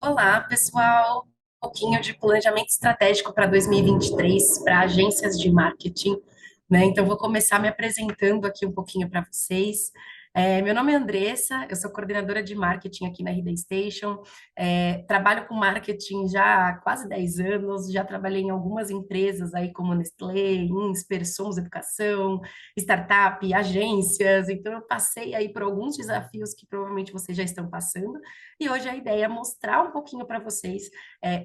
Olá, pessoal. Um pouquinho de planejamento estratégico para 2023 para agências de marketing, né? Então, vou começar me apresentando aqui um pouquinho para vocês. Meu nome é Andressa, eu sou coordenadora de marketing aqui na RD Station. Trabalho com marketing já há quase 10 anos, já trabalhei em algumas empresas aí como Nestlé, Insper, Somos Educação, startup, agências. Então, eu passei aí por alguns desafios que provavelmente vocês já estão passando. E hoje a ideia é mostrar um pouquinho para vocês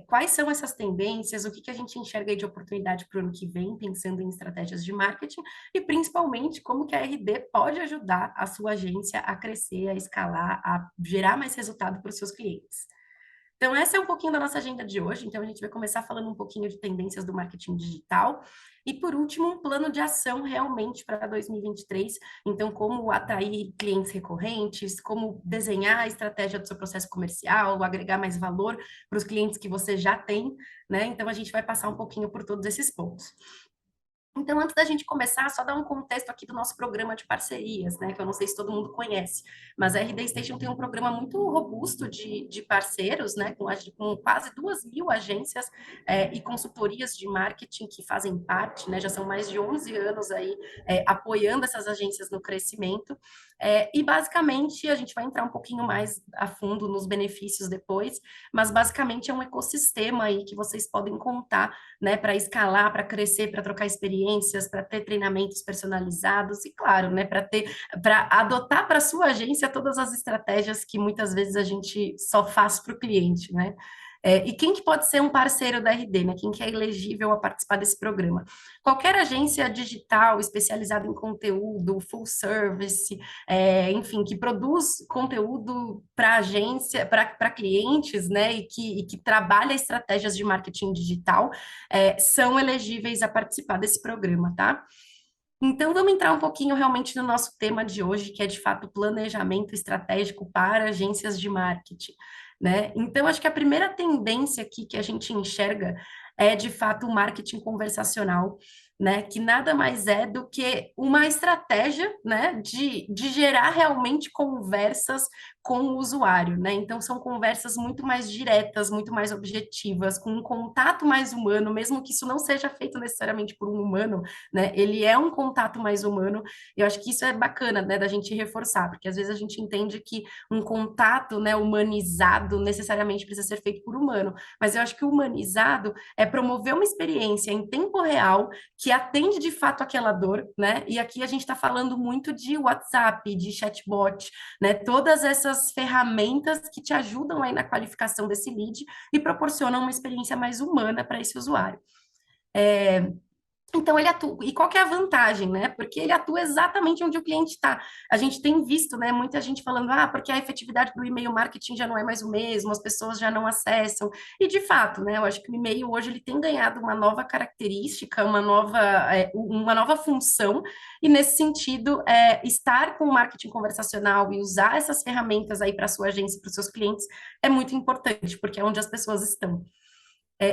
quais são essas tendências, o que que a gente enxerga aí de oportunidade para o ano que vem, pensando em estratégias de marketing, e principalmente como que a RD pode ajudar a sua agência a crescer, a escalar, a gerar mais resultado para os seus clientes. Então, essa é um pouquinho da nossa agenda de hoje. Então, a gente vai começar falando um pouquinho de tendências do marketing digital. E, por último, um plano de ação realmente para 2023. Então, como atrair clientes recorrentes, como desenhar a estratégia do seu processo comercial, agregar mais valor para os clientes que você já tem, né? Então, a gente vai passar um pouquinho por todos esses pontos. Então, antes da gente começar, só dar um contexto aqui do nosso programa de parcerias, né? Que eu não sei se todo mundo conhece, mas a RD Station tem um programa muito robusto de parceiros, né? Com quase 2.000 agências e consultorias de marketing que fazem parte, né? Já são mais de 11 anos aí apoiando essas agências no crescimento. E basicamente a gente vai entrar um pouquinho mais a fundo nos benefícios depois, mas basicamente é um ecossistema aí que vocês podem contar, né, para escalar, para crescer, para trocar experiências, para ter treinamentos personalizados e, claro, né, para adotar para sua agência todas as estratégias que muitas vezes a gente só faz para o cliente, né? E quem que pode ser um parceiro da RD, né? Quem que é elegível a participar desse programa? Qualquer agência digital especializada em conteúdo, full service, enfim, que produz conteúdo para agência, para clientes, né? E que trabalha estratégias de marketing digital, são elegíveis a participar desse programa, tá? Então, vamos entrar um pouquinho realmente no nosso tema de hoje, que é de fato planejamento estratégico para agências de marketing, né? Então, acho que a primeira tendência aqui que a gente enxerga é de fato o marketing conversacional, né? Que nada mais é do que uma estratégia, né? De gerar realmente conversas com o usuário, né? Então, são conversas muito mais diretas, muito mais objetivas, com um contato mais humano, mesmo que isso não seja feito necessariamente por um humano, né? Ele é um contato mais humano. Eu acho que isso é bacana, né, da gente reforçar, porque às vezes a gente entende que um contato, né, humanizado necessariamente precisa ser feito por humano, mas eu acho que o humanizado é promover uma experiência em tempo real que atende de fato aquela dor, né? E aqui a gente está falando muito de WhatsApp, de chatbot, né? Todas essas ferramentas que te ajudam aí na qualificação desse lead e proporcionam uma experiência mais humana para esse usuário. Então, ele atua. E qual que é a vantagem, né? Porque ele atua exatamente onde o cliente está. A gente tem visto, né, muita gente falando, porque a efetividade do e-mail marketing já não é mais o mesmo, as pessoas já não acessam. E, de fato, né, eu acho que o e-mail hoje ele tem ganhado uma nova característica, uma nova função, e nesse sentido, estar com o marketing conversacional e usar essas ferramentas aí para a sua agência e para os seus clientes é muito importante, porque é onde as pessoas estão.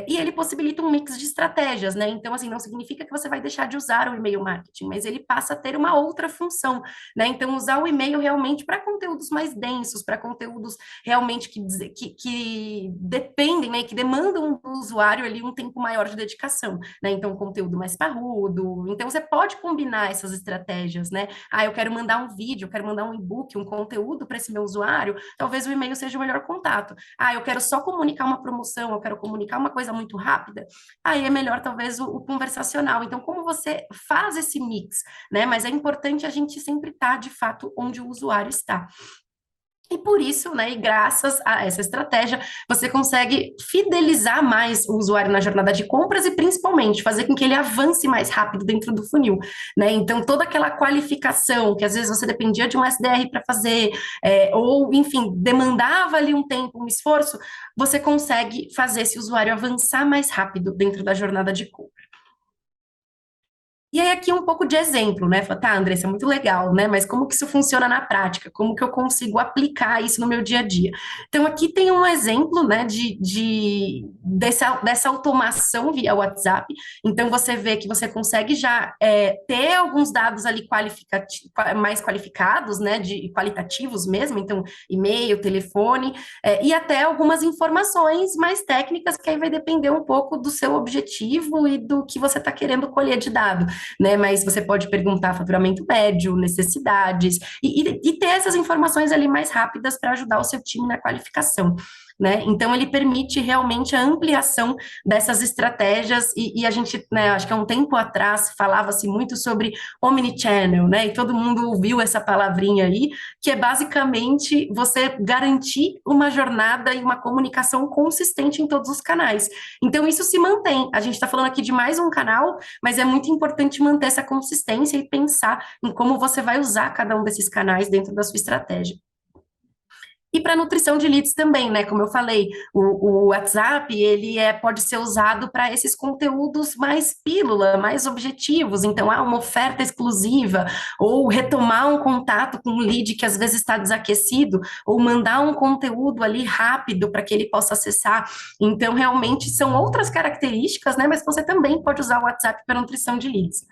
E ele possibilita um mix de estratégias, né? Então, assim, não significa que você vai deixar de usar o e-mail marketing, mas ele passa a ter uma outra função, né? Então, usar o e-mail realmente para conteúdos mais densos, para conteúdos realmente que dependem, né? Que demandam do usuário ali um tempo maior de dedicação, né? Então, conteúdo mais parrudo. Então, você pode combinar essas estratégias, né? Eu quero mandar um vídeo, eu quero mandar um e-book, um conteúdo para esse meu usuário, talvez o e-mail seja o melhor contato. Eu quero só comunicar uma promoção, eu quero comunicar uma coisa muito rápida, aí é melhor talvez o conversacional. Então, como você faz esse mix, né? Mas é importante a gente sempre estar, de fato, onde o usuário está. E por isso, né, e graças a essa estratégia, você consegue fidelizar mais o usuário na jornada de compras e principalmente fazer com que ele avance mais rápido dentro do funil, né? Então, toda aquela qualificação que às vezes você dependia de um SDR para fazer, ou enfim, demandava ali um tempo, um esforço, você consegue fazer esse usuário avançar mais rápido dentro da jornada de compra. E aí, aqui um pouco de exemplo, né? Fala, tá, Andressa, muito legal, né? Mas como que isso funciona na prática? Como que eu consigo aplicar isso no meu dia a dia? Então, aqui tem um exemplo, né, dessa automação via WhatsApp. Então, você vê que você consegue já ter alguns dados ali mais qualificados, né, de qualitativos mesmo. Então, e-mail, telefone, e até algumas informações mais técnicas, que aí vai depender um pouco do seu objetivo e do que você está querendo colher de dado, né? Mas você pode perguntar faturamento médio, necessidades, e ter essas informações ali mais rápidas para ajudar o seu time na qualificação. Né? Então, ele permite realmente a ampliação dessas estratégias, e a gente, né, acho que há um tempo atrás, falava-se muito sobre omnichannel, né? E todo mundo ouviu essa palavrinha aí, que é basicamente você garantir uma jornada e uma comunicação consistente em todos os canais. Então, isso se mantém. A gente está falando aqui de mais um canal, mas é muito importante manter essa consistência e pensar em como você vai usar cada um desses canais dentro da sua estratégia. E para nutrição de leads também, né? Como eu falei, o WhatsApp, ele pode ser usado para esses conteúdos mais pílula, mais objetivos. Então, uma oferta exclusiva, ou retomar um contato com um lead que às vezes está desaquecido, ou mandar um conteúdo ali rápido para que ele possa acessar. Então, realmente são outras características, né? Mas você também pode usar o WhatsApp para nutrição de leads.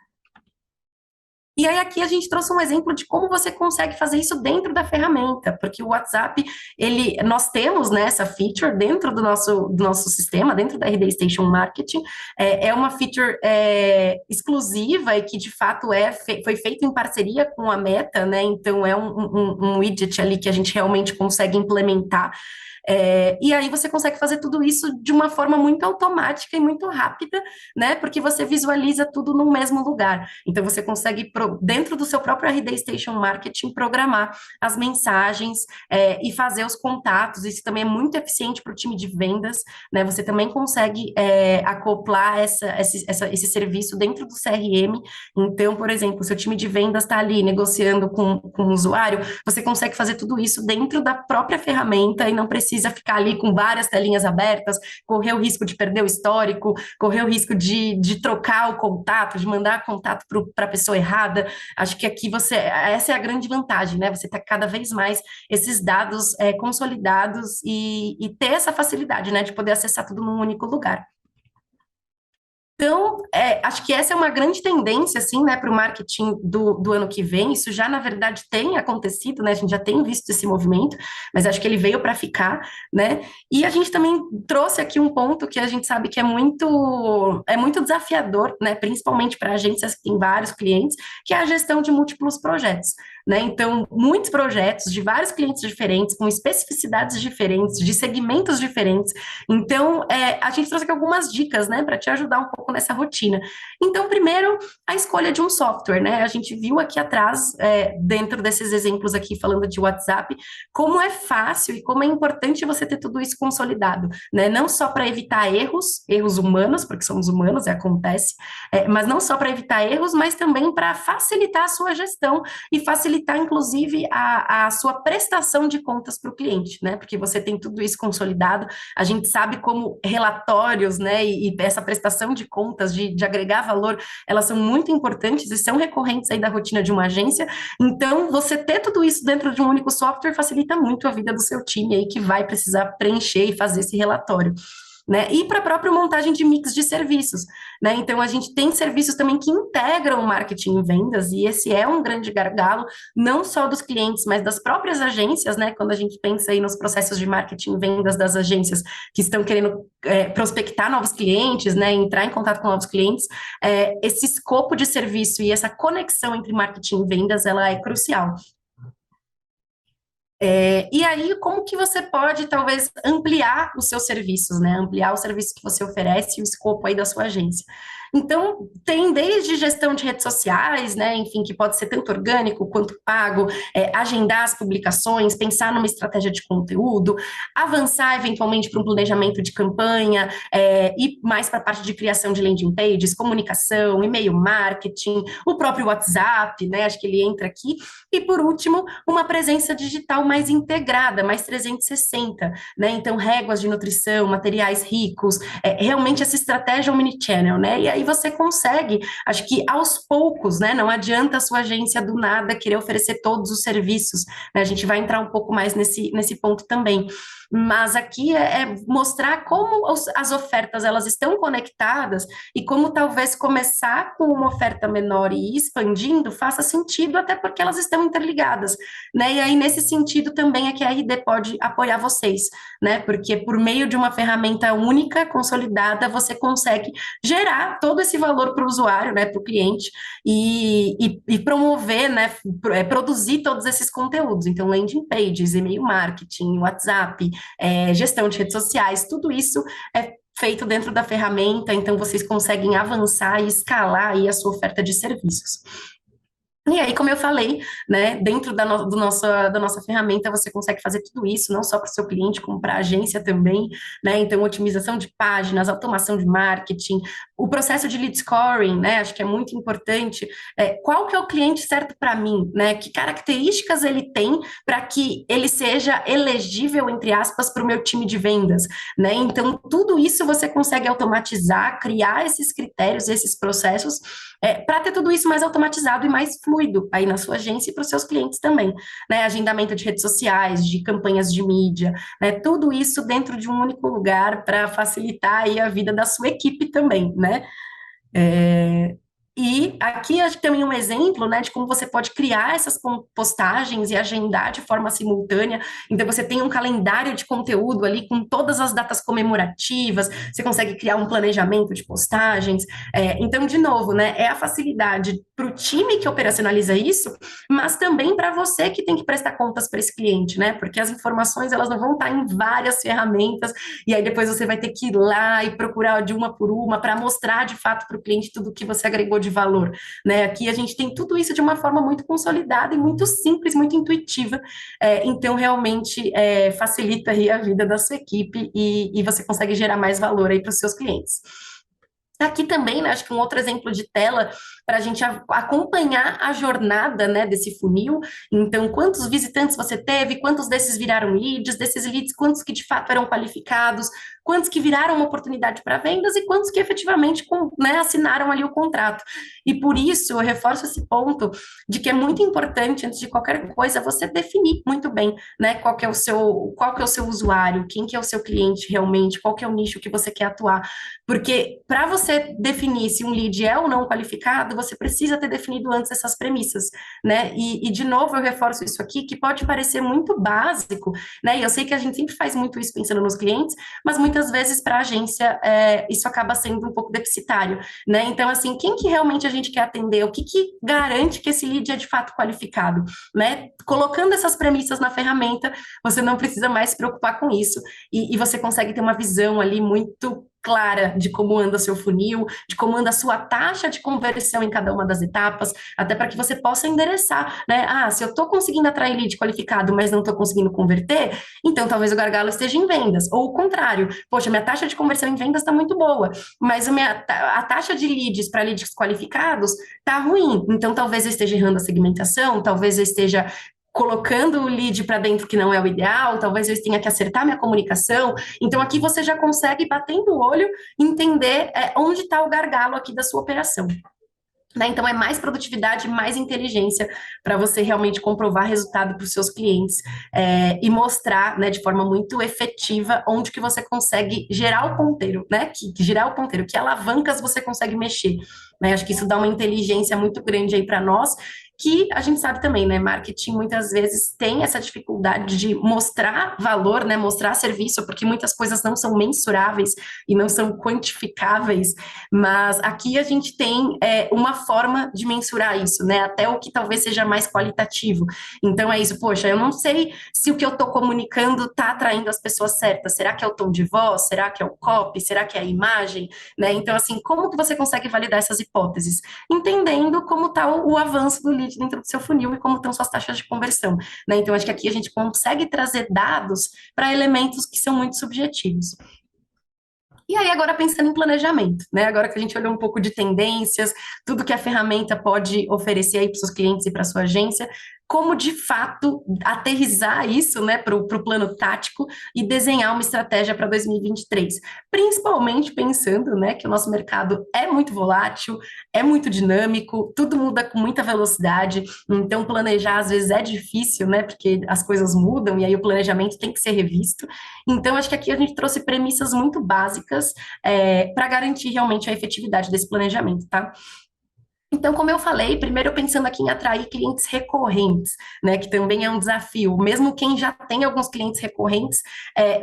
E aí aqui a gente trouxe um exemplo de como você consegue fazer isso dentro da ferramenta, porque o WhatsApp, nós temos, né, essa feature dentro do nosso sistema, dentro da RD Station Marketing, é uma feature exclusiva e que de fato foi feita em parceria com a Meta, né, então é um widget ali que a gente realmente consegue implementar. E aí você consegue fazer tudo isso de uma forma muito automática e muito rápida, né? Porque você visualiza tudo no mesmo lugar. Então você consegue, dentro do seu próprio RD Station Marketing, programar as mensagens e fazer os contatos. Isso também é muito eficiente para o time de vendas, né? Você também consegue acoplar esse serviço dentro do CRM. Então, por exemplo, seu time de vendas está ali negociando com o usuário, você consegue fazer tudo isso dentro da própria ferramenta e não precisa ficar ali com várias telinhas abertas, correr o risco de perder o histórico, correr o risco de trocar o contato, de mandar contato para a pessoa errada. Acho que aqui essa é a grande vantagem, né? Você tem cada vez mais esses dados consolidados e ter essa facilidade, né, de poder acessar tudo num único lugar. Então, acho que essa é uma grande tendência, assim, né, para o marketing do ano que vem. Isso já, na verdade, tem acontecido, né? A gente já tem visto esse movimento, mas acho que ele veio para ficar, né? E a gente também trouxe aqui um ponto que a gente sabe que é muito desafiador, né? Principalmente para agências que têm vários clientes, que é a gestão de múltiplos projetos, né? Então, muitos projetos de vários clientes diferentes, com especificidades diferentes, de segmentos diferentes. Então, a gente trouxe aqui algumas dicas, né, para te ajudar um pouco nessa rotina. Então, primeiro, a escolha de um software, né? A gente viu aqui atrás, dentro desses exemplos aqui, falando de WhatsApp, como é fácil e como é importante você ter tudo isso consolidado, né? Não só para evitar erros humanos, porque somos humanos, acontece, mas não só para evitar erros, mas também para facilitar a sua gestão e facilitar, inclusive, a sua prestação de contas para o cliente, né? Porque você tem tudo isso consolidado, a gente sabe como relatórios, né, e essa prestação de contas, de agregar valor, elas são muito importantes e são recorrentes aí da rotina de uma agência. Então, você ter tudo isso dentro de um único software facilita muito a vida do seu time aí, que vai precisar preencher e fazer esse relatório. Né? E para a própria montagem de mix de serviços, né? Então a gente tem serviços também que integram o marketing e vendas, e esse é um grande gargalo, não só dos clientes, mas das próprias agências, né? Quando a gente pensa aí nos processos de marketing e vendas das agências que estão querendo prospectar novos clientes, né? Entrar em contato com novos clientes, esse escopo de serviço e essa conexão entre marketing e vendas, ela é crucial. E aí, como que você pode, talvez, ampliar os seus serviços, né? Ampliar o serviço que você oferece e o escopo aí da sua agência. Então, tem desde gestão de redes sociais, né? Enfim, que pode ser tanto orgânico quanto pago, agendar as publicações, pensar numa estratégia de conteúdo, avançar eventualmente para um planejamento de campanha, e mais para a parte de criação de landing pages, comunicação, e-mail marketing, o próprio WhatsApp, né? Acho que ele entra aqui. E, por último, uma presença digital mais integrada, mais 360, né? Então, réguas de nutrição, materiais ricos, realmente essa estratégia omnichannel, né? E aí você consegue, acho que aos poucos, né? Não adianta a sua agência do nada querer oferecer todos os serviços, né? A gente vai entrar um pouco mais nesse ponto também. Mas aqui é mostrar como as ofertas elas estão conectadas e como talvez começar com uma oferta menor e ir expandindo faça sentido, até porque elas estão interligadas, né? E aí, nesse sentido, também é que a RD pode apoiar vocês, né? Porque por meio de uma ferramenta única, consolidada, você consegue gerar todo esse valor para o usuário, né? Para o cliente e promover, né? Produzir todos esses conteúdos. Então, landing pages, e-mail marketing, WhatsApp, gestão de redes sociais, tudo isso é feito dentro da ferramenta, então vocês conseguem avançar e escalar aí a sua oferta de serviços. E aí, como eu falei, né, dentro da nossa ferramenta, você consegue fazer tudo isso, não só para o seu cliente, como para a agência também, né? Então, otimização de páginas, automação de marketing, o processo de lead scoring, né? Acho que é muito importante. Qual que é o cliente certo para mim, né? Que características ele tem para que ele seja elegível, entre aspas, para o meu time de vendas, né? Então, tudo isso você consegue automatizar, criar esses critérios, esses processos para ter tudo isso mais automatizado e mais fluido aí na sua agência e para os seus clientes também, né? Agendamento de redes sociais, de campanhas de mídia, né? Tudo isso dentro de um único lugar para facilitar aí a vida da sua equipe também, né? É, e aqui acho que também um exemplo, né, de como você pode criar essas postagens e agendar de forma simultânea. Então, você tem um calendário de conteúdo ali com todas as datas comemorativas, você consegue criar um planejamento de postagens. Então, de novo, né, é a facilidade para o time que operacionaliza isso, mas também para você que tem que prestar contas para esse cliente, né, porque as informações elas não vão estar em várias ferramentas, e aí depois você vai ter que ir lá e procurar de uma por uma para mostrar de fato para o cliente tudo que você agregou de valor, né? Aqui a gente tem tudo isso de uma forma muito consolidada e muito simples, muito intuitiva, então realmente facilita aí a vida da sua equipe e você consegue gerar mais valor aí para os seus clientes. Aqui também, né, acho que um outro exemplo de tela para a gente acompanhar a jornada, né, desse funil. Então, quantos visitantes você teve, quantos desses viraram leads, desses leads, quantos que de fato eram qualificados, quantos que viraram uma oportunidade para vendas e quantos que efetivamente né, assinaram ali o contrato. E por isso, eu reforço esse ponto de que é muito importante, antes de qualquer coisa, você definir muito bem, né, qual que é o seu usuário, quem que é o seu cliente realmente, qual que é o nicho que você quer atuar. Porque para você definir se um lead é ou não qualificado, você precisa ter definido antes essas premissas, né? E de novo, eu reforço isso aqui, que pode parecer muito básico, né? E eu sei que a gente sempre faz muito isso pensando nos clientes, mas muitas vezes para a agência isso acaba sendo um pouco deficitário, né? Então, assim, quem que realmente a gente quer atender? O que que garante que esse lead é de fato qualificado, né? Colocando essas premissas na ferramenta, você não precisa mais se preocupar com isso e você consegue ter uma visão ali muito clara de como anda seu funil, de como anda a sua taxa de conversão em cada uma das etapas, até para que você possa endereçar, né? Ah, se eu estou conseguindo atrair lead qualificado, mas não estou conseguindo converter, então talvez o gargalo esteja em vendas. Ou o contrário, poxa, minha taxa de conversão em vendas está muito boa, mas a taxa de leads para leads qualificados está ruim. Então talvez eu esteja errando a segmentação, talvez eu esteja colocando o lead para dentro que não é o ideal, talvez eu tenha que acertar minha comunicação. Então, aqui você já consegue, batendo o olho, entender onde está o gargalo aqui da sua operação. Né? Então, é mais produtividade, mais inteligência para você realmente comprovar resultado para os seus clientes e mostrar, né, de forma muito efetiva onde que você consegue gerar o ponteiro, né? Que girar o ponteiro, que alavancas você consegue mexer. Né? Acho que isso dá uma inteligência muito grande aí para nós, que a gente sabe também, né? Marketing muitas vezes tem essa dificuldade de mostrar valor, né? Mostrar serviço, porque muitas coisas não são mensuráveis e não são quantificáveis, mas aqui a gente tem uma forma de mensurar isso, né? Até o que talvez seja mais qualitativo. Então é isso, poxa, eu não sei se o que eu estou comunicando está atraindo as pessoas certas. Será que é o tom de voz? Será que é o copy? Será que é a imagem? Né? Então, assim, como que você consegue validar essas hipóteses? Entendendo como está o avanço do lead dentro do seu funil e como estão suas taxas de conversão. Né? Então, acho que aqui a gente consegue trazer dados para elementos que são muito subjetivos. E aí, agora pensando em planejamento, né? Agora que a gente olhou um pouco de tendências, tudo que a ferramenta pode oferecer aí para os seus clientes e para a sua agência, como de fato aterrissar isso, né, para o plano tático e desenhar uma estratégia para 2023, principalmente pensando, né, que o nosso mercado é muito volátil, é muito dinâmico, tudo muda com muita velocidade, então planejar às vezes é difícil, né, porque as coisas mudam e aí o planejamento tem que ser revisto. Então acho que aqui a gente trouxe premissas muito básicas para garantir realmente a efetividade desse planejamento, tá? Então, como eu falei, primeiro pensando aqui em atrair clientes recorrentes, né, que também é um desafio. Mesmo quem já tem alguns clientes recorrentes,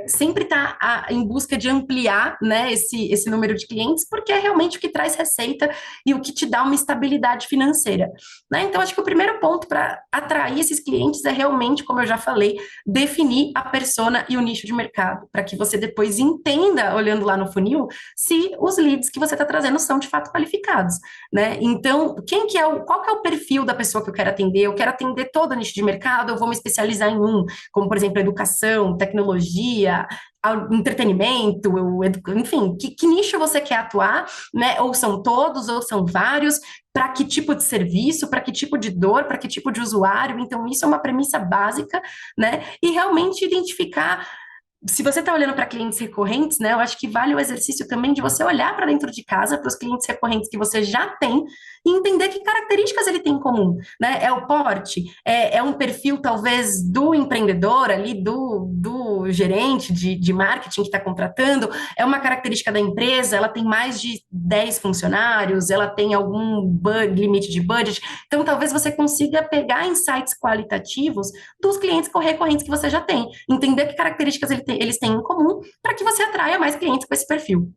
sempre está em busca de ampliar, né, esse número de clientes, porque é realmente o que traz receita e o que te dá uma estabilidade financeira, né? Então, acho que o primeiro ponto para atrair esses clientes é realmente, como eu já falei, definir a persona e o nicho de mercado, para que você depois entenda, olhando lá no funil, se os leads que você está trazendo são de fato qualificados, né? Então, qual que é o perfil da pessoa que eu quero atender? Eu quero atender todo o nicho de mercado, eu vou me especializar em um, como por exemplo, educação, tecnologia, entretenimento, enfim, que nicho você quer atuar, né? Ou são todos, ou são vários, para que tipo de serviço, para que tipo de dor, para que tipo de usuário. Então, isso é uma premissa básica, né? E realmente identificar se você está olhando para clientes recorrentes, né, eu acho que vale o exercício também de você olhar para dentro de casa, para os clientes recorrentes que você já tem, e entender que características ele tem em comum, né? É o porte, é um perfil talvez do empreendedor ali, do gerente de marketing que está contratando, é uma característica da empresa, ela tem mais de 10 funcionários, ela tem algum limite de budget, então talvez você consiga pegar insights qualitativos dos clientes recorrentes que você já tem, entender que características eles têm em comum para que você atraia mais clientes com esse perfil.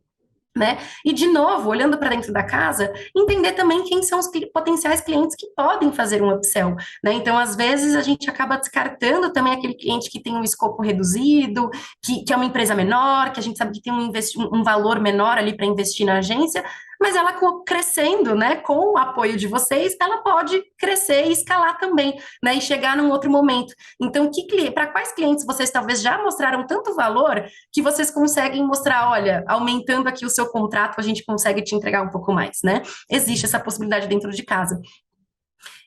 Né? E, de novo, olhando para dentro da casa, entender também quem são os potenciais clientes que podem fazer um upsell, né? Então, às vezes, a gente acaba descartando também aquele cliente que tem um escopo reduzido, que é uma empresa menor, que a gente sabe que tem um valor menor ali para investir na agência, mas ela crescendo, né, com o apoio de vocês, ela pode crescer e escalar também, né, e chegar num outro momento. Então, para quais clientes vocês talvez já mostraram tanto valor que vocês conseguem mostrar, olha, aumentando aqui o seu contrato, a gente consegue te entregar um pouco mais, né? Existe essa possibilidade dentro de casa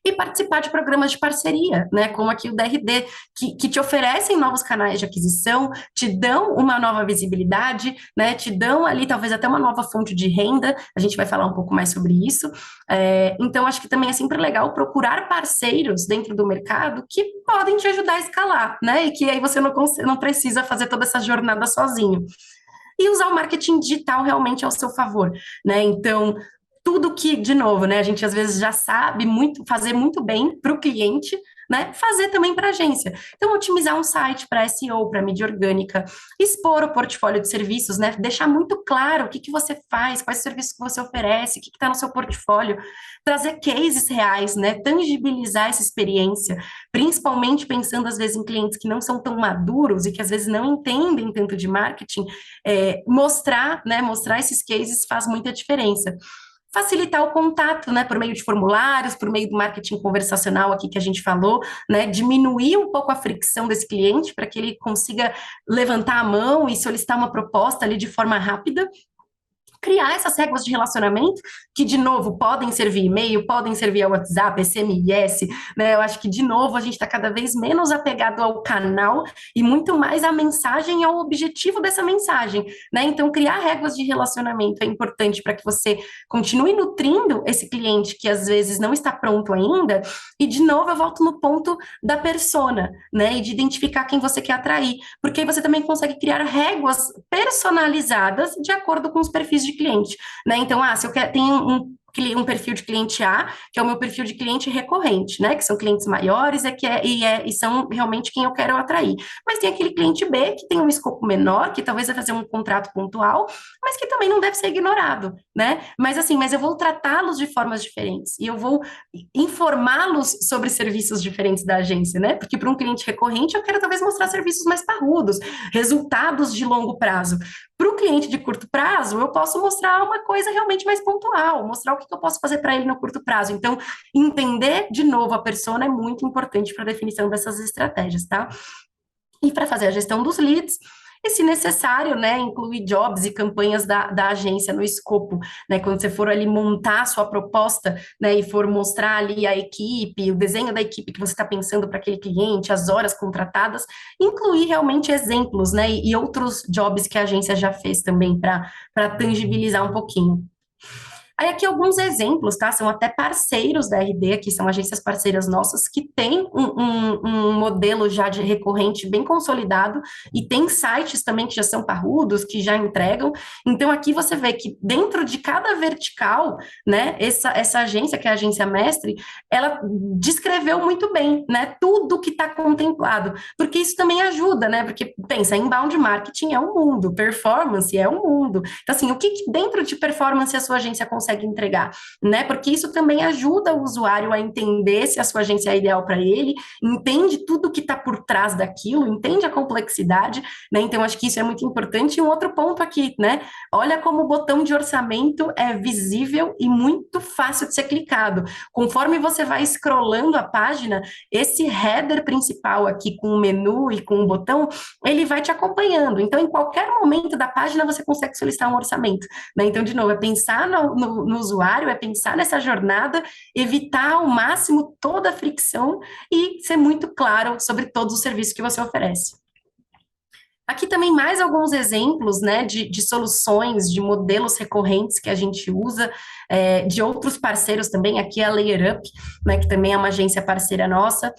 e participar de programas de parceria, né, como aqui o DRD, que te oferecem novos canais de aquisição, te dão uma nova visibilidade, né, te dão ali talvez até uma nova fonte de renda, a gente vai falar um pouco mais sobre isso. Então, acho que também é sempre legal procurar parceiros dentro do mercado que podem te ajudar a escalar, né, e que aí você não precisa fazer toda essa jornada sozinho e usar o marketing digital realmente ao seu favor, né? Então, tudo que, de novo, né, a gente às vezes já sabe muito, fazer muito bem para o cliente, né, fazer também para a agência. Então, otimizar um site para SEO, para mídia orgânica, expor o portfólio de serviços, né, deixar muito claro o que você faz, quais serviços que você oferece, o que está no seu portfólio, trazer cases reais, né, tangibilizar essa experiência, principalmente pensando às vezes em clientes que não são tão maduros e que às vezes não entendem tanto de marketing, mostrar esses cases faz muita diferença. Facilitar o contato, né, por meio de formulários, por meio do marketing conversacional aqui que a gente falou, né, diminuir um pouco a fricção desse cliente para que ele consiga levantar a mão e solicitar uma proposta ali de forma rápida, criar essas regras de relacionamento, que, de novo, podem servir e-mail, podem servir ao WhatsApp, SMS, né? Eu acho que, de novo, a gente está cada vez menos apegado ao canal e muito mais à mensagem e ao objetivo dessa mensagem, né? Então, criar regras de relacionamento é importante para que você continue nutrindo esse cliente que, às vezes, não está pronto ainda. E, de novo, eu volto no ponto da persona, né? E de identificar quem você quer atrair, porque aí você também consegue criar réguas personalizadas de acordo com os perfis de cliente, né? Então, se eu quero, tem um perfil de cliente A, que é o meu perfil de cliente recorrente, né? Que são clientes maiores e são realmente quem eu quero atrair. Mas tem aquele cliente B que tem um escopo menor, que talvez vai fazer um contrato pontual, mas que também não deve ser ignorado, né? Mas eu vou tratá-los de formas diferentes e eu vou informá-los sobre serviços diferentes da agência, né? Porque para um cliente recorrente eu quero talvez mostrar serviços mais parrudos, resultados de longo prazo. Para o cliente de curto prazo, eu posso mostrar uma coisa realmente mais pontual, mostrar o que eu posso fazer para ele no curto prazo. Então, entender de novo a persona é muito importante para a definição dessas estratégias, tá? E para fazer a gestão dos leads, e, se necessário, né, incluir jobs e campanhas da agência no escopo, né, quando você for ali montar a sua proposta, né, e for mostrar ali a equipe, o desenho da equipe que você está pensando para aquele cliente, as horas contratadas, incluir realmente exemplos, né, e outros jobs que a agência já fez também para tangibilizar um pouquinho. Aí aqui alguns exemplos, tá? São até parceiros da RD, aqui são agências parceiras nossas que têm um modelo já de recorrente bem consolidado e tem sites também que já são parrudos, que já entregam. Então aqui você vê que dentro de cada vertical, né, essa agência, que é a agência mestre, ela descreveu muito bem, né, tudo que está contemplado, porque isso também ajuda, né? Porque pensa, inbound marketing é um mundo, performance é um mundo. Então, assim, o que dentro de performance a sua agência consegue entregar, né? Porque isso também ajuda o usuário a entender se a sua agência é ideal para ele, entende tudo que está por trás daquilo, entende a complexidade, né? Então, acho que isso é muito importante. E um outro ponto aqui, né? Olha como o botão de orçamento é visível e muito fácil de ser clicado. Conforme você vai scrollando a página, esse header principal aqui com o menu e com o botão, ele vai te acompanhando. Então, em qualquer momento da página, você consegue solicitar um orçamento, né? Então, de novo, é pensar no usuário, é pensar nessa jornada, evitar ao máximo toda a fricção e ser muito claro sobre todos os serviços que você oferece. Aqui também mais alguns exemplos, né, de soluções, de modelos recorrentes que a gente usa, de outros parceiros também, aqui é a Layer Up, né, que também é uma agência parceira nossa.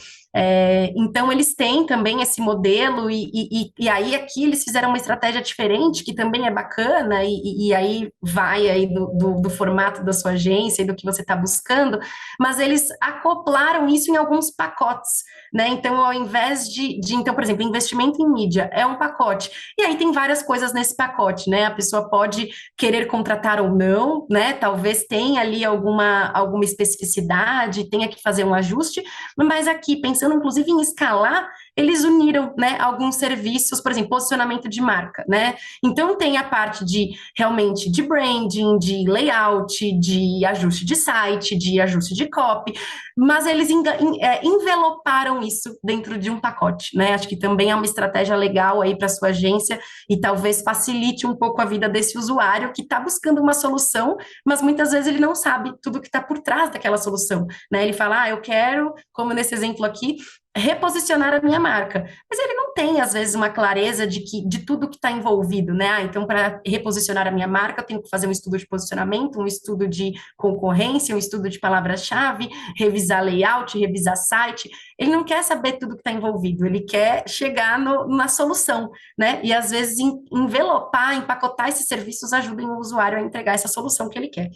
Então eles têm também esse modelo e aí aqui eles fizeram uma estratégia diferente, que também é bacana, e aí vai aí do formato da sua agência e do que você está buscando, mas eles acoplaram isso em alguns pacotes, né? Então, ao invés então, por exemplo, investimento em mídia é um pacote, e aí tem várias coisas nesse pacote, né? A pessoa pode querer contratar ou não, né? Talvez tenha ali alguma especificidade, tenha que fazer um ajuste, mas aqui, pensando inclusive em escalar, eles uniram, né, alguns serviços, por exemplo, posicionamento de marca, né? Então tem a parte de realmente de branding, de layout, de ajuste de site, de ajuste de copy, mas eles enveloparam isso dentro de um pacote, né? Acho que também é uma estratégia legal aí para sua agência e talvez facilite um pouco a vida desse usuário que está buscando uma solução, mas muitas vezes ele não sabe tudo que está por trás daquela solução, né? Ele fala, eu quero, como nesse exemplo aqui, reposicionar a minha marca. Mas ele não tem, às vezes, uma clareza de tudo que está envolvido, né? Então, para reposicionar a minha marca, eu tenho que fazer um estudo de posicionamento, um estudo de concorrência, um estudo de palavra-chave, revisar layout, revisar site. Ele não quer saber tudo que está envolvido, ele quer chegar na solução, né? E, às vezes, envelopar, empacotar esses serviços ajudem o usuário a entregar essa solução que ele quer.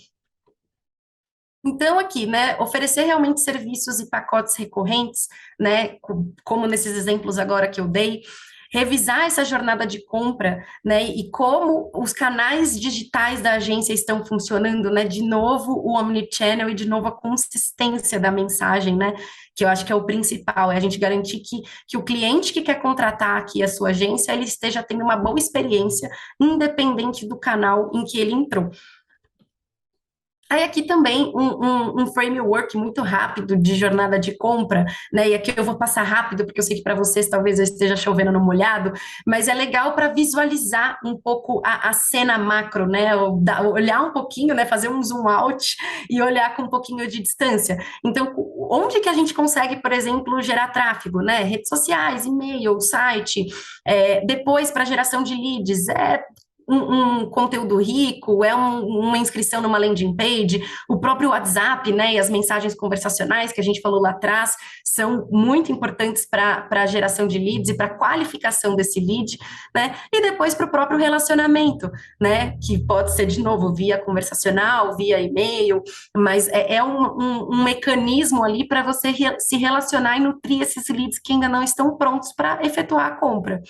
Então, aqui, né, oferecer realmente serviços e pacotes recorrentes, né, como nesses exemplos agora que eu dei, revisar essa jornada de compra, né, e como os canais digitais da agência estão funcionando, né, de novo o omnichannel e de novo a consistência da mensagem, né, que eu acho que é o principal, é a gente garantir que o cliente que quer contratar aqui a sua agência, ele esteja tendo uma boa experiência, independente do canal em que ele entrou. Aí aqui também um framework muito rápido de jornada de compra, né? E aqui eu vou passar rápido, porque eu sei que para vocês talvez eu esteja chovendo no molhado, mas é legal para visualizar um pouco a cena macro, né? Olhar um pouquinho, né? Fazer um zoom out e olhar com um pouquinho de distância. Então, onde que a gente consegue, por exemplo, gerar tráfego, né? Redes sociais, e-mail, site, depois para geração de leads, um conteúdo rico, uma inscrição numa landing page, o próprio WhatsApp, né, e as mensagens conversacionais que a gente falou lá atrás, são muito importantes para a geração de leads e para a qualificação desse lead, né, e depois para o próprio relacionamento, né, que pode ser, de novo, via conversacional, via e-mail, mas é um mecanismo ali para você se relacionar e nutrir esses leads que ainda não estão prontos para efetuar a compra.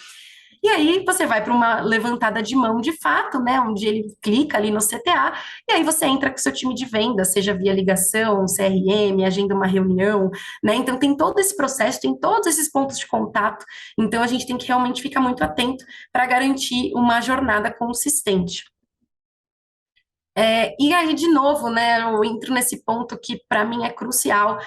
E aí você vai para uma levantada de mão de fato, né? Onde ele clica ali no CTA, e aí você entra com o seu time de venda, seja via ligação, CRM, agenda uma reunião, né? Então tem todo esse processo, tem todos esses pontos de contato. Então a gente tem que realmente ficar muito atento para garantir uma jornada consistente. E aí, de novo, né, eu entro nesse ponto que para mim é crucial,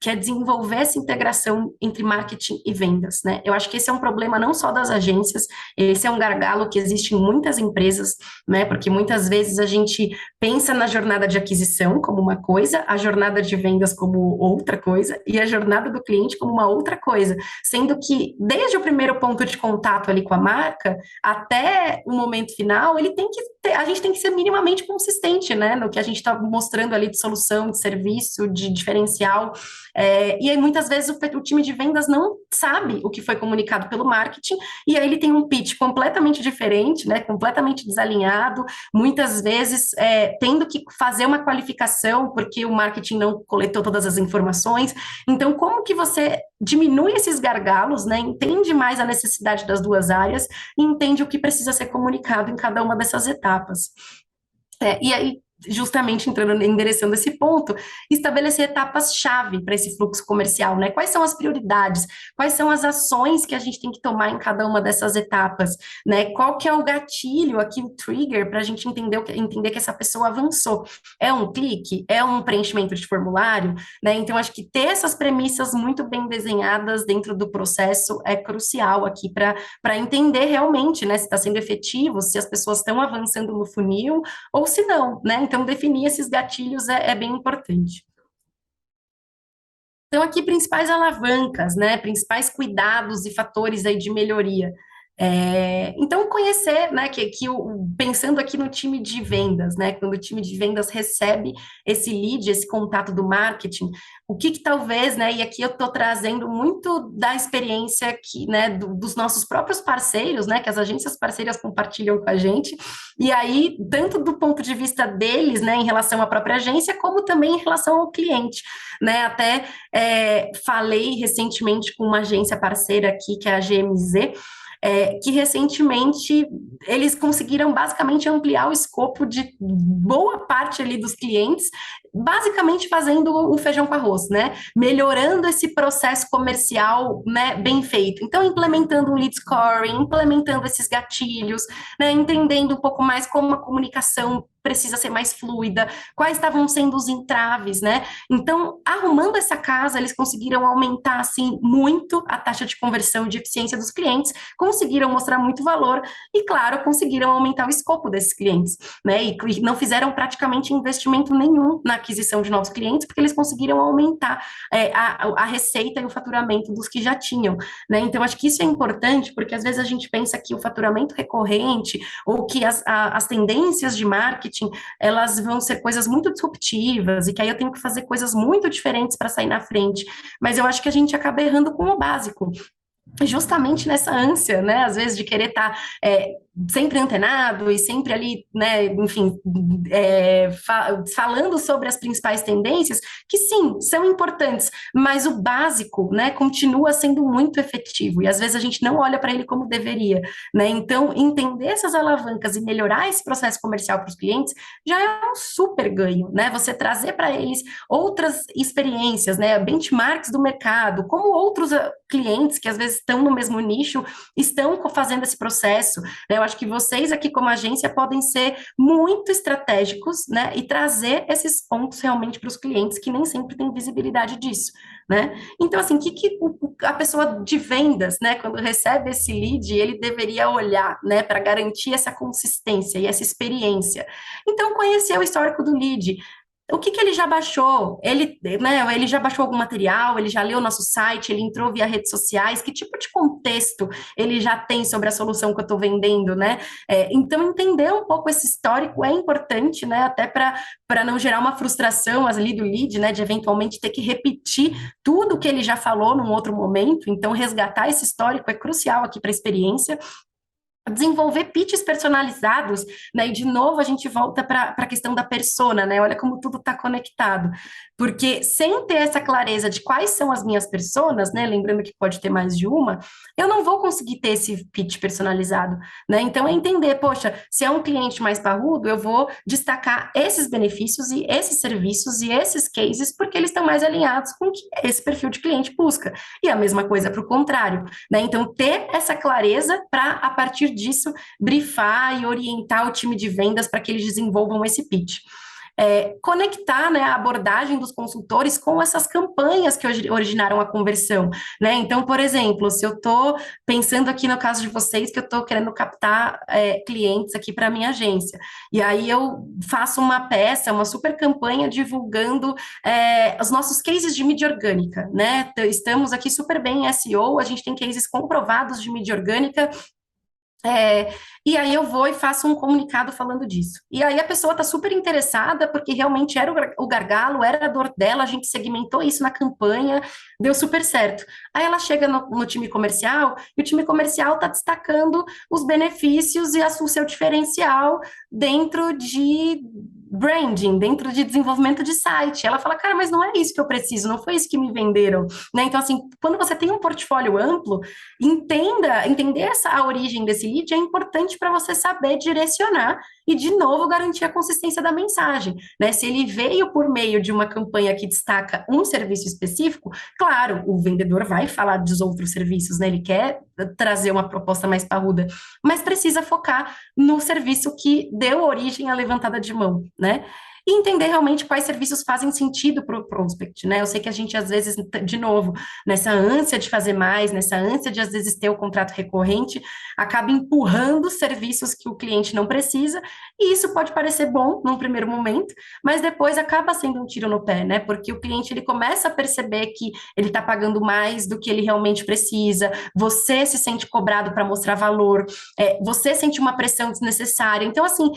que é desenvolver essa integração entre marketing e vendas, né? Eu acho que esse é um problema não só das agências, esse é um gargalo que existe em muitas empresas, né? Porque muitas vezes a gente pensa na jornada de aquisição como uma coisa, a jornada de vendas como outra coisa e a jornada do cliente como uma outra coisa, sendo que desde o primeiro ponto de contato ali com a marca até o momento final, a gente tem que ser minimamente consistente, né, no que a gente está mostrando ali de solução, de serviço, de diferencial. E aí muitas vezes o time de vendas não sabe o que foi comunicado pelo marketing e aí ele tem um pitch completamente diferente, né, completamente desalinhado, muitas vezes tendo que fazer uma qualificação porque o marketing não coletou todas as informações. Então, como que você diminui esses gargalos, né, entende mais a necessidade das duas áreas e entende o que precisa ser comunicado em cada uma dessas etapas? E aí, justamente entrando, endereçando esse ponto, estabelecer etapas-chave para esse fluxo comercial, né? Quais são as prioridades? Quais são as ações que a gente tem que tomar em cada uma dessas etapas, né? Qual que é o gatilho aqui, o trigger, para a gente entender que essa pessoa avançou? É um clique? É um preenchimento de formulário? Né? Então, acho que ter essas premissas muito bem desenhadas dentro do processo é crucial aqui para entender realmente, né, se está sendo efetivo, se as pessoas estão avançando no funil, ou se não, né? Então, definir esses gatilhos é bem importante. Então, aqui, principais alavancas, né? Principais cuidados e fatores aí de melhoria. Então, conhecer, né, pensando aqui no time de vendas, né, quando o time de vendas recebe esse lead, esse contato do marketing, o que talvez, né, e aqui eu estou trazendo muito da experiência que, né, dos nossos próprios parceiros, né, que as agências parceiras compartilham com a gente, e aí, tanto do ponto de vista deles, né, em relação à própria agência, como também em relação ao cliente, né, até falei recentemente com uma agência parceira aqui, que é a GMZ, que recentemente eles conseguiram basicamente ampliar o escopo de boa parte ali dos clientes, basicamente fazendo o feijão com arroz, né? Melhorando esse processo comercial, né, bem feito. Então, implementando um lead scoring, implementando esses gatilhos, né, entendendo um pouco mais como a comunicação precisa ser mais fluida, quais estavam sendo os entraves, né? Então, arrumando essa casa, eles conseguiram aumentar, assim, muito a taxa de conversão e de eficiência dos clientes, conseguiram mostrar muito valor e, claro, conseguiram aumentar o escopo desses clientes, né? E não fizeram praticamente investimento nenhum na aquisição de novos clientes, porque eles conseguiram aumentar a receita e o faturamento dos que já tinham, né? Então, acho que isso é importante, porque às vezes a gente pensa que o faturamento recorrente ou que as tendências de marketing elas vão ser coisas muito disruptivas e que aí eu tenho que fazer coisas muito diferentes para sair na frente. Mas eu acho que a gente acaba errando com o básico, justamente nessa ânsia, né, às vezes de querer estar sempre antenado e sempre ali, né, enfim, falando sobre as principais tendências, que sim, são importantes, mas o básico, né, continua sendo muito efetivo e às vezes a gente não olha para ele como deveria, né, então entender essas alavancas e melhorar esse processo comercial para os clientes já é um super ganho, né, você trazer para eles outras experiências, né, benchmarks do mercado, como outros clientes que às vezes estão no mesmo nicho, estão fazendo esse processo, né? Eu acho que vocês aqui como agência podem ser muito estratégicos, né? E trazer esses pontos realmente para os clientes que nem sempre têm visibilidade disso, né? Então, assim, a pessoa de vendas, né? Quando recebe esse lead, ele deveria olhar, né? Para garantir essa consistência e essa experiência. Então, conhecer o histórico do lead, o que ele já baixou? Ele já baixou algum material? Ele já leu o nosso site? Ele entrou via redes sociais? Que tipo de contexto ele já tem sobre a solução que eu estou vendendo, né? Então, entender um pouco esse histórico é importante, né? Até para não gerar uma frustração ali do lead, né? De eventualmente ter que repetir tudo que ele já falou num outro momento. Então, resgatar esse histórico é crucial aqui para a experiência. Desenvolver pitches personalizados, né? E de novo a gente volta para a questão da persona, né? Olha como tudo está conectado. Porque sem ter essa clareza de quais são as minhas personas, né? Lembrando que pode ter mais de uma, eu não vou conseguir ter esse pitch personalizado, né? Então é entender, poxa, se é um cliente mais parrudo, eu vou destacar esses benefícios e esses serviços e esses cases, porque eles estão mais alinhados com o que esse perfil de cliente busca. E a mesma coisa para o contrário, né? Então ter essa clareza para, a partir disso, brifar e orientar o time de vendas para que eles desenvolvam esse pitch. conectar, né, a abordagem dos consultores com essas campanhas que originaram a conversão, né? Então, por exemplo, se eu estou pensando aqui no caso de vocês, que eu estou querendo captar clientes aqui para a minha agência, e aí eu faço uma peça, uma super campanha divulgando os nossos cases de mídia orgânica, né? Então, estamos aqui super bem em SEO, a gente tem cases comprovados de mídia orgânica, é, e aí eu vou e faço um comunicado falando disso. E aí a pessoa está super interessada, porque realmente era o gargalo, era a dor dela, a gente segmentou isso na campanha, deu super certo. Aí ela chega no time comercial, e o time comercial está destacando os benefícios e o seu diferencial dentro de branding, dentro de desenvolvimento de site. Ela fala, cara, mas não é isso que eu preciso, não foi isso que me venderam, né? Então, assim, quando você tem um portfólio amplo, entender a origem desse lead é importante para você saber direcionar e, de novo, garantir a consistência da mensagem, né? Se ele veio por meio de uma campanha que destaca um serviço específico, claro, o vendedor vai falar dos outros serviços, né? Ele quer trazer uma proposta mais parruda, mas precisa focar no serviço que deu origem à levantada de mão, né? E entender realmente quais serviços fazem sentido para o prospect, né? Eu sei que a gente, às vezes, de novo, nessa ânsia de fazer mais, nessa ânsia de, às vezes, ter o contrato recorrente, acaba empurrando serviços que o cliente não precisa, e isso pode parecer bom num primeiro momento, mas depois acaba sendo um tiro no pé, né? Porque o cliente, ele começa a perceber que ele está pagando mais do que ele realmente precisa, você se sente cobrado para mostrar valor, você sente uma pressão desnecessária. Então, assim,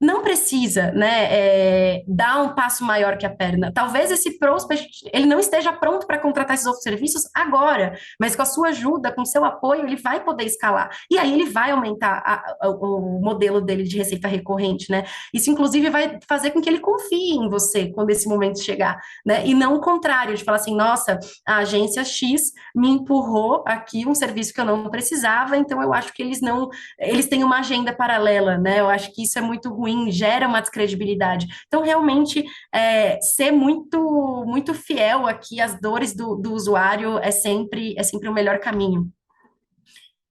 não precisa, né, dar um passo maior que a perna. Talvez esse prospect, ele não esteja pronto para contratar esses outros serviços agora, mas com a sua ajuda, com o seu apoio, ele vai poder escalar. E aí ele vai aumentar o modelo dele de receita recorrente, né? Isso, inclusive, vai fazer com que ele confie em você quando esse momento chegar, né? E não o contrário, de falar assim, nossa, a agência X me empurrou aqui um serviço que eu não precisava, então eu acho que eles têm uma agenda paralela, né? Eu acho que isso é muito ruim, gera uma descredibilidade. Então, realmente, ser muito fiel aqui às dores do usuário é sempre o melhor caminho.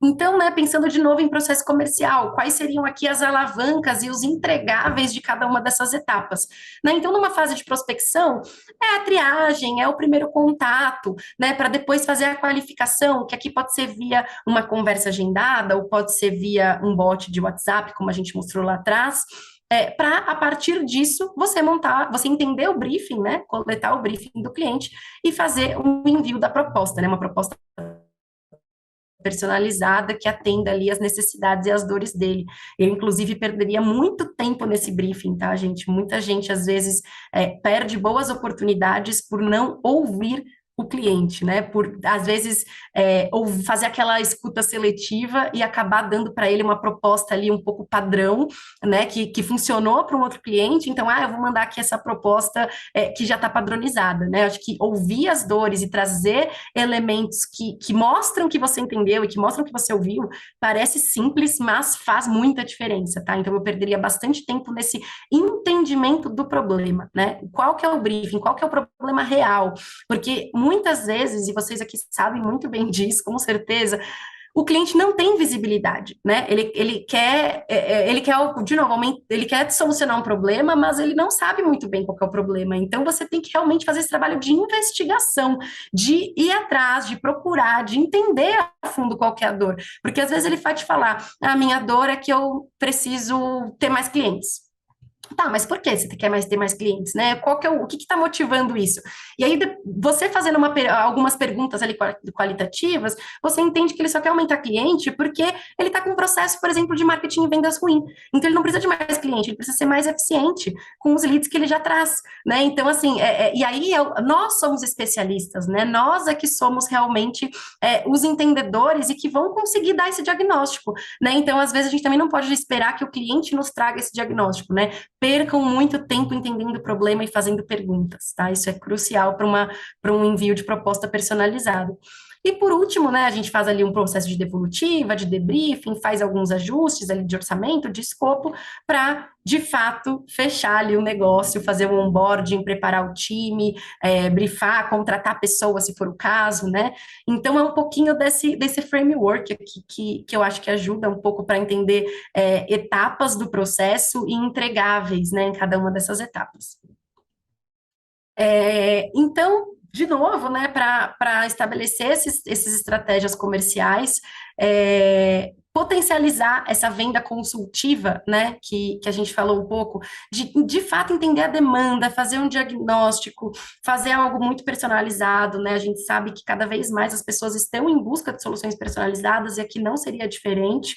Então, né, pensando de novo em processo comercial, quais seriam aqui as alavancas e os entregáveis de cada uma dessas etapas? Né? Então, numa fase de prospecção, é a triagem, é o primeiro contato, né, para depois fazer a qualificação, que aqui pode ser via uma conversa agendada, ou pode ser via um bot de WhatsApp, como a gente mostrou lá atrás, para, a partir disso, você entender o briefing, né, coletar o briefing do cliente e fazer um envio da proposta, né, uma proposta personalizada que atenda ali as necessidades e as dores dele. Eu, inclusive, perderia muito tempo nesse briefing, tá, gente? Muita gente, às vezes, perde boas oportunidades por não ouvir o cliente, né? Por, às vezes, ou fazer aquela escuta seletiva e acabar dando para ele uma proposta ali um pouco padrão, né? Que funcionou para um outro cliente, então, eu vou mandar aqui essa proposta que já está padronizada, né? Acho que ouvir as dores e trazer elementos que mostram que você entendeu e que mostram que você ouviu, parece simples, mas faz muita diferença, tá? Então, eu perderia bastante tempo nesse entendimento do problema, né? Qual que é o briefing, qual que é o problema real? Porque muitas vezes, e vocês aqui sabem muito bem disso, com certeza, o cliente não tem visibilidade, né? Ele quer, de novo, ele quer solucionar um problema, mas ele não sabe muito bem qual que é o problema. Então, você tem que realmente fazer esse trabalho de investigação, de ir atrás, de procurar, de entender a fundo qual que é a dor. Porque às vezes ele vai te falar, a minha dor é que eu preciso ter mais clientes. Tá, mas por que você quer ter mais clientes, né? Qual que é o que está motivando isso? E aí, você fazendo algumas perguntas ali qualitativas, você entende que ele só quer aumentar cliente porque ele está com um processo, por exemplo, de marketing e vendas ruim. Então, ele não precisa de mais cliente, ele precisa ser mais eficiente com os leads que ele já traz, né? Então, assim, e aí nós somos especialistas, né? Nós é que somos realmente os entendedores e que vão conseguir dar esse diagnóstico, né? Então, às vezes, a gente também não pode esperar que o cliente nos traga esse diagnóstico, né? Percam muito tempo entendendo o problema e fazendo perguntas, tá? Isso é crucial para um envio de proposta personalizado. E por último, né, a gente faz ali um processo de devolutiva, de debriefing, faz alguns ajustes ali de orçamento, de escopo, para, de fato, fechar ali o negócio, fazer o onboarding, preparar o time, brifar, contratar pessoas, se for o caso, né? Então, é um pouquinho desse framework aqui que eu acho que ajuda um pouco para entender etapas do processo e entregáveis, né, em cada uma dessas etapas. Então, de novo, né, para estabelecer esses estratégias comerciais, potencializar essa venda consultiva, né, que a gente falou um pouco, de fato entender a demanda, fazer um diagnóstico, fazer algo muito personalizado, né, a gente sabe que cada vez mais as pessoas estão em busca de soluções personalizadas e aqui não seria diferente.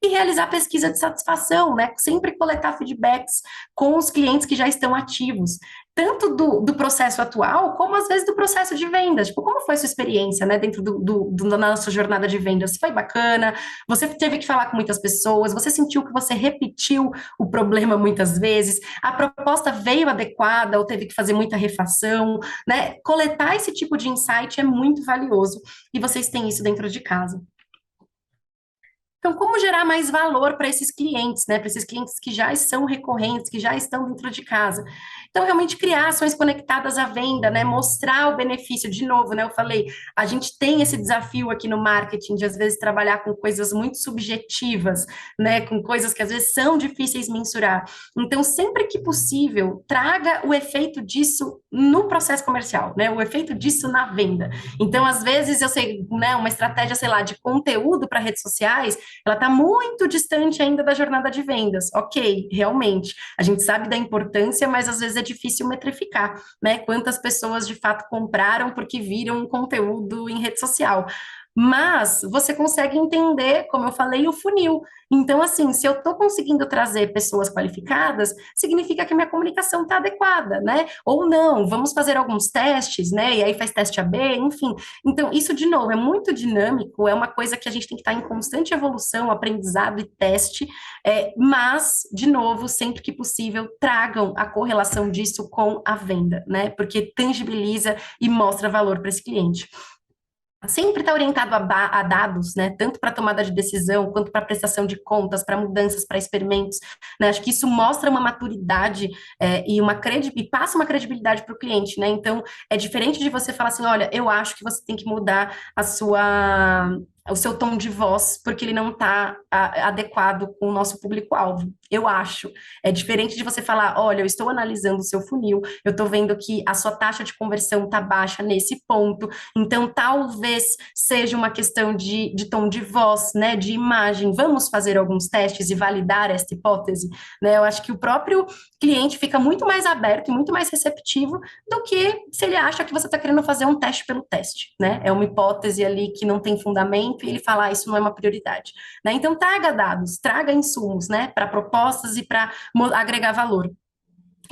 E realizar pesquisa de satisfação, né? Sempre coletar feedbacks com os clientes que já estão ativos, tanto do processo atual, como às vezes do processo de vendas. Tipo, como foi a sua experiência, né, dentro da nossa jornada de vendas? Foi bacana? Você teve que falar com muitas pessoas? Você sentiu que você repetiu o problema muitas vezes? A proposta veio adequada ou teve que fazer muita refação, né? Coletar esse tipo de insight é muito valioso e vocês têm isso dentro de casa. Então, como gerar mais valor para esses clientes, né? Para esses clientes que já são recorrentes, que já estão dentro de casa. Então, realmente criar ações conectadas à venda, né? Mostrar o benefício. De novo, né? Eu falei, a gente tem esse desafio aqui no marketing de às vezes trabalhar com coisas muito subjetivas, né? Com coisas que às vezes são difíceis de mensurar. Então, sempre que possível, traga o efeito disso no processo comercial, né? O efeito disso na venda. Então, às vezes, eu sei, né? Uma estratégia, sei lá, de conteúdo para redes sociais ela está muito distante ainda da jornada de vendas. Ok, realmente. A gente sabe da importância, mas às vezes é difícil metrificar, né? Quantas pessoas de fato compraram porque viram um conteúdo em rede social. Mas você consegue entender, como eu falei, o funil. Então, assim, se eu estou conseguindo trazer pessoas qualificadas, significa que a minha comunicação está adequada, né? Ou não, vamos fazer alguns testes, né? E aí faz teste AB, enfim. Então, isso, de novo, é muito dinâmico, é uma coisa que a gente tem que estar em constante evolução, aprendizado e teste, mas, de novo, sempre que possível, tragam a correlação disso com a venda, né? Porque tangibiliza e mostra valor para esse cliente sempre está orientado a dados, né? Tanto para tomada de decisão, quanto para prestação de contas, para mudanças, para experimentos. Né? Acho que isso mostra uma maturidade e passa uma credibilidade para o cliente, né? Então, é diferente de você falar assim, olha, eu acho que você tem que mudar o seu tom de voz, porque ele não está adequado com o nosso público-alvo. Eu acho. É diferente de você falar, olha, eu estou analisando o seu funil, eu estou vendo que a sua taxa de conversão está baixa nesse ponto, então talvez seja uma questão de tom de voz, né, de imagem. Vamos fazer alguns testes e validar esta hipótese, né? Eu acho que o próprio cliente fica muito mais aberto e muito mais receptivo do que se ele acha que você está querendo fazer um teste pelo teste, né? É uma hipótese ali que não tem fundamento e ele fala, isso não é uma prioridade, né? Então traga dados, traga insumos, né, para propostas e para agregar valor.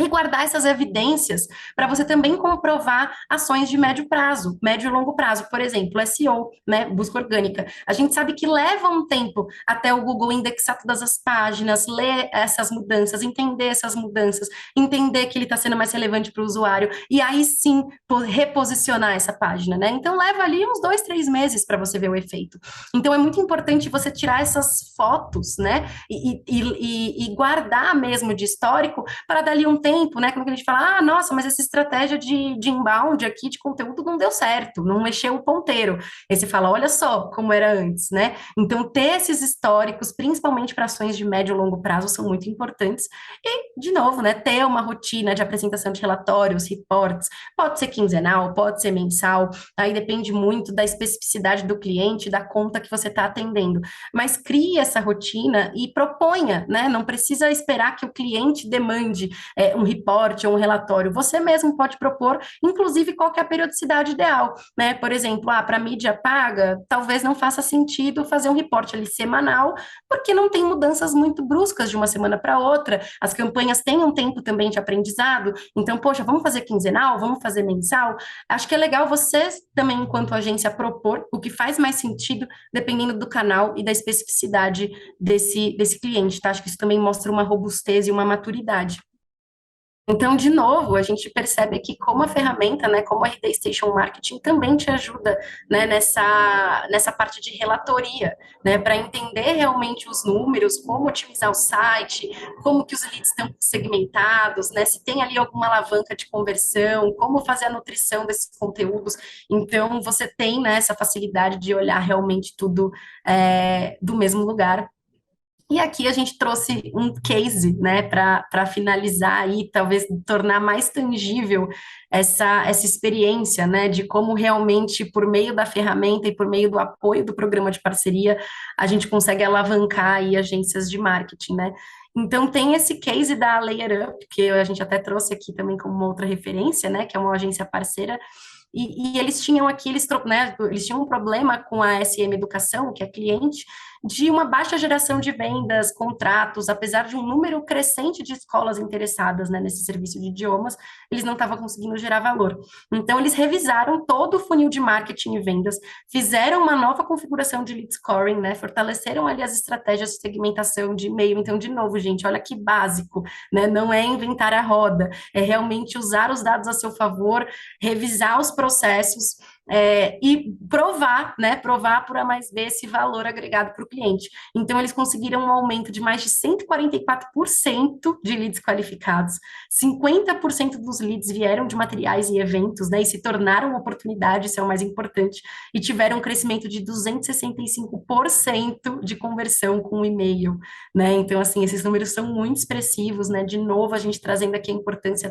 E guardar essas evidências para você também comprovar ações de médio e longo prazo, por exemplo, SEO, né, busca orgânica. A gente sabe que leva um tempo até o Google indexar todas as páginas, ler essas mudanças, entender essas mudanças, entender que ele está sendo mais relevante para o usuário, e aí sim reposicionar essa página, né? Então leva ali uns 2, 3 meses para você ver o efeito. Então é muito importante você tirar essas fotos, né, e guardar mesmo de histórico para dali um tempo, né? Como que a gente fala, nossa, mas essa estratégia de inbound aqui, de conteúdo, não deu certo, não mexeu o ponteiro. Aí você fala, olha só como era antes, né? Então, ter esses históricos, principalmente para ações de médio e longo prazo, são muito importantes. E, de novo, né? Ter uma rotina de apresentação de relatórios, reports, pode ser quinzenal, pode ser mensal, aí depende muito da especificidade do cliente, da conta que você está atendendo. Mas crie essa rotina e proponha, né? Não precisa esperar que o cliente demande um reporte ou um relatório. Você mesmo pode propor, inclusive, qual que é a periodicidade ideal, né? Por exemplo, para mídia paga, talvez não faça sentido fazer um reporte ali semanal, porque não tem mudanças muito bruscas de uma semana para outra. As campanhas têm um tempo também de aprendizado. Então, poxa, vamos fazer quinzenal, vamos fazer mensal. Acho que é legal você também, enquanto agência, propor o que faz mais sentido, dependendo do canal e da especificidade desse cliente, tá? Acho que isso também mostra uma robustez e uma maturidade. Então, de novo, a gente percebe aqui como a ferramenta, né, como a RD Station Marketing também te ajuda, né, nessa parte de relatoria, né, para entender realmente os números, como otimizar o site, como que os leads estão segmentados, né, se tem ali alguma alavanca de conversão, como fazer a nutrição desses conteúdos. Então, você tem, né, essa facilidade de olhar realmente tudo do mesmo lugar. E aqui a gente trouxe um case, né, para finalizar aí, talvez tornar mais tangível essa experiência, né, de como realmente, por meio da ferramenta e por meio do apoio do programa de parceria, a gente consegue alavancar aí agências de marketing, né. Então, tem esse case da Layer Up, que a gente até trouxe aqui também como uma outra referência, né, que é uma agência parceira, e eles tinham aqui, né, eles tinham um problema com a SM Educação, que é cliente, de uma baixa geração de vendas, contratos, apesar de um número crescente de escolas interessadas, né, nesse serviço de idiomas, eles não estavam conseguindo gerar valor. Então, eles revisaram todo o funil de marketing e vendas, fizeram uma nova configuração de lead scoring, né, fortaleceram ali as estratégias de segmentação de e-mail. Então, de novo, gente, olha que básico, né, não é inventar a roda, é realmente usar os dados a seu favor, revisar os processos, e provar, né, provar por A mais B esse valor agregado para o cliente. Então, eles conseguiram um aumento de mais de 144% de leads qualificados, 50% dos leads vieram de materiais e eventos, né, e se tornaram oportunidade, isso é o mais importante, e tiveram um crescimento de 265% de conversão com o e-mail, né, então, assim, esses números são muito expressivos, né, de novo, a gente trazendo aqui a importância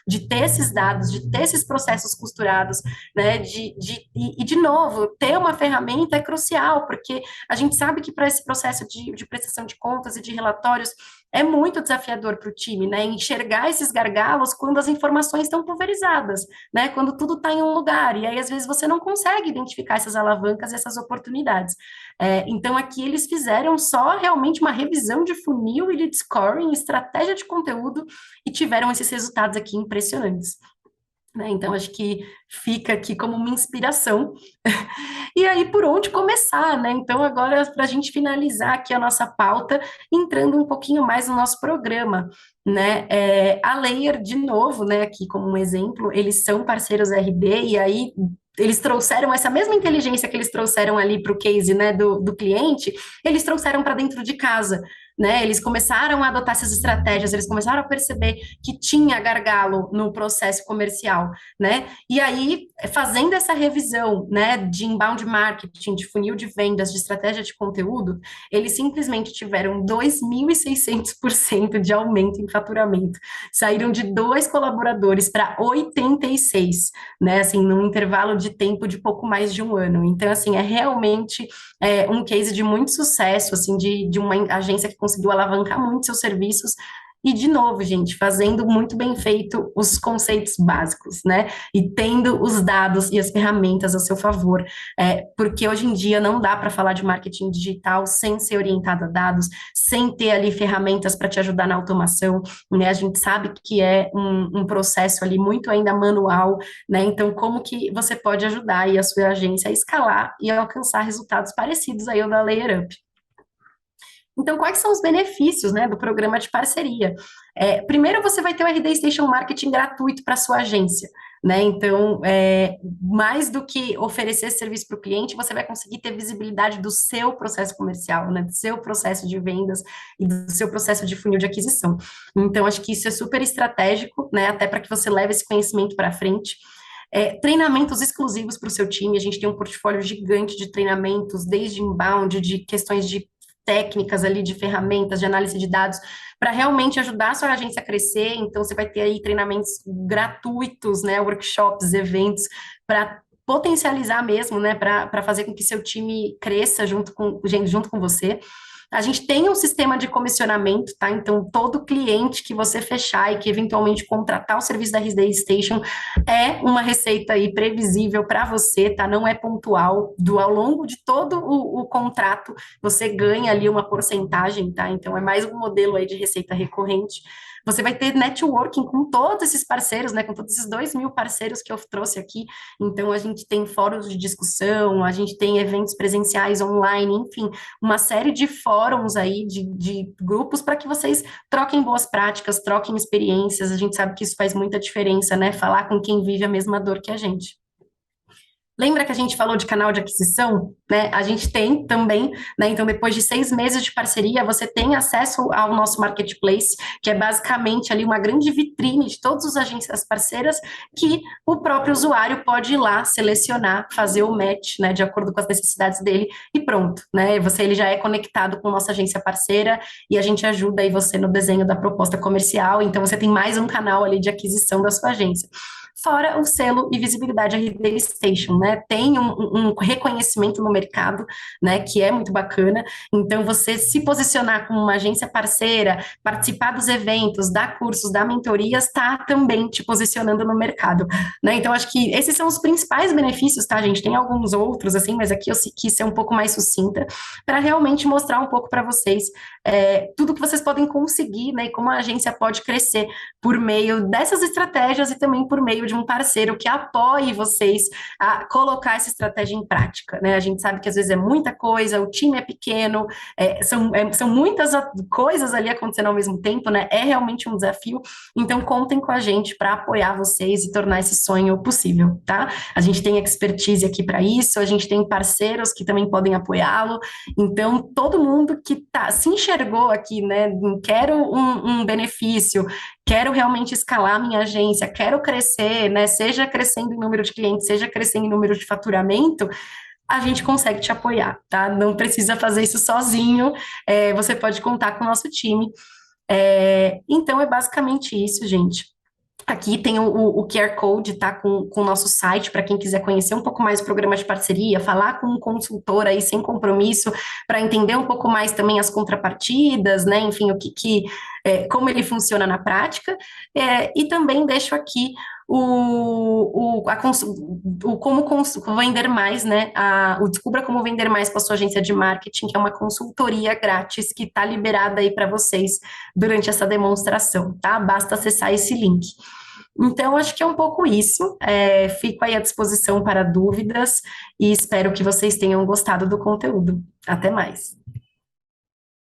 de ter esses dados, de ter esses processos costurados, né, de novo, ter uma ferramenta é crucial, porque a gente sabe que para esse processo de prestação de contas e de relatórios é muito desafiador para o time, né, enxergar esses gargalos quando as informações estão pulverizadas, né, quando tudo está em um lugar, e aí às vezes você não consegue identificar essas alavancas e essas oportunidades. Então aqui eles fizeram só realmente uma revisão de funil e de scoring, estratégia de conteúdo, e tiveram esses resultados aqui impressionantes. Né? Então, acho que fica aqui como uma inspiração. E aí, por onde começar, né? Então, agora, para a gente finalizar aqui a nossa pauta, entrando um pouquinho mais no nosso programa, né? A Layer, de novo, né, aqui como um exemplo, eles são parceiros RD, e aí eles trouxeram essa mesma inteligência que eles trouxeram ali para o case, né, do cliente, eles trouxeram para dentro de casa, né? Eles começaram a adotar essas estratégias, eles começaram a perceber que tinha gargalo no processo comercial, né? E aí, fazendo essa revisão, né, de inbound marketing, de funil de vendas, de estratégia de conteúdo, eles simplesmente tiveram 2.600% de aumento em faturamento. Saíram de 2 colaboradores para 86, né, assim, num intervalo de tempo de pouco mais de um ano. Então, assim, é realmente um case de muito sucesso, assim, de uma agência que conseguiu alavancar muito seus serviços. E, de novo, gente, fazendo muito bem feito os conceitos básicos, né? E tendo os dados e as ferramentas a seu favor, porque hoje em dia não dá para falar de marketing digital sem ser orientado a dados, sem ter ali ferramentas para te ajudar na automação, né? A gente sabe que é um processo ali muito ainda manual, né? Então, como que você pode ajudar aí a sua agência a escalar e a alcançar resultados parecidos aí ao da Layer Up? Então, quais são os benefícios, né, do programa de parceria? Primeiro, você vai ter o RD Station Marketing gratuito para sua agência, né? Então, mais do que oferecer esse serviço para o cliente, você vai conseguir ter visibilidade do seu processo comercial, né, do seu processo de vendas e do seu processo de funil de aquisição. Então, acho que isso é super estratégico, né, até para que você leve esse conhecimento para frente. Treinamentos exclusivos para o seu time, a gente tem um portfólio gigante de treinamentos, desde inbound, de questões de técnicas ali, de ferramentas, de análise de dados, para realmente ajudar a sua agência a crescer. Então, você vai ter aí treinamentos gratuitos, né, workshops, eventos, para potencializar mesmo, né, para fazer com que seu time cresça junto com você. A gente tem um sistema de comissionamento, tá? Então, todo cliente que você fechar e que eventualmente contratar o serviço da RD Station é uma receita aí previsível para você, tá? Não é pontual. Ao longo de todo o contrato, você ganha ali uma porcentagem, tá? Então, é mais um modelo aí de receita recorrente. Você vai ter networking com todos esses parceiros, né? Com todos esses 2.000 parceiros que eu trouxe aqui. Então, a gente tem fóruns de discussão, a gente tem eventos presenciais online, enfim, uma série de fóruns fóruns aí de grupos para que vocês troquem boas práticas, troquem experiências. A gente sabe que isso faz muita diferença, né? Falar com quem vive a mesma dor que a gente. Lembra que a gente falou de canal de aquisição, né? A gente tem também, né? Então, depois de 6 meses de parceria, você tem acesso ao nosso marketplace, que é basicamente ali uma grande vitrine de todas as agências parceiras que o próprio usuário pode ir lá selecionar, fazer o match, né? De acordo com as necessidades dele e pronto, né? Ele já é conectado com nossa agência parceira e a gente ajuda aí você no desenho da proposta comercial. Então, você tem mais um canal ali de aquisição da sua agência. Fora o selo e visibilidade RD Station, né? Tem um reconhecimento no mercado, né? Que é muito bacana. Então, você se posicionar como uma agência parceira, participar dos eventos, dar cursos, dar mentorias, está também te posicionando no mercado, né? Então, acho que esses são os principais benefícios, tá, gente? Tem alguns outros, assim, mas aqui eu quis ser um pouco mais sucinta para realmente mostrar um pouco para vocês tudo que vocês podem conseguir, né? E como a agência pode crescer por meio dessas estratégias e também por meio de um parceiro que apoie vocês a colocar essa estratégia em prática, né? A gente sabe que às vezes é muita coisa, o time é pequeno, são muitas coisas ali acontecendo ao mesmo tempo, né? É realmente um desafio, então contem com a gente para apoiar vocês e tornar esse sonho possível, tá? A gente tem expertise aqui para isso, a gente tem parceiros que também podem apoiá-lo, então todo mundo que se enxergou aqui, né? Quero um benefício, quero realmente escalar minha agência, quero crescer, né? Seja crescendo em número de clientes, seja crescendo em número de faturamento, a gente consegue te apoiar, tá? Não precisa fazer isso sozinho, você pode contar com o nosso time. Então, é basicamente isso, gente. Aqui tem o QR Code, tá? Com o nosso site, para quem quiser conhecer um pouco mais o programa de parceria, falar com um consultor aí sem compromisso, para entender um pouco mais também as contrapartidas, né? Enfim, como ele funciona na prática. E também deixo aqui o como vender mais, né? O Descubra Como Vender Mais com a sua agência de marketing, que é uma consultoria grátis que está liberada aí para vocês durante essa demonstração, tá? Basta acessar esse link. Então, acho que é um pouco isso. Fico aí à disposição para dúvidas e espero que vocês tenham gostado do conteúdo. Até mais.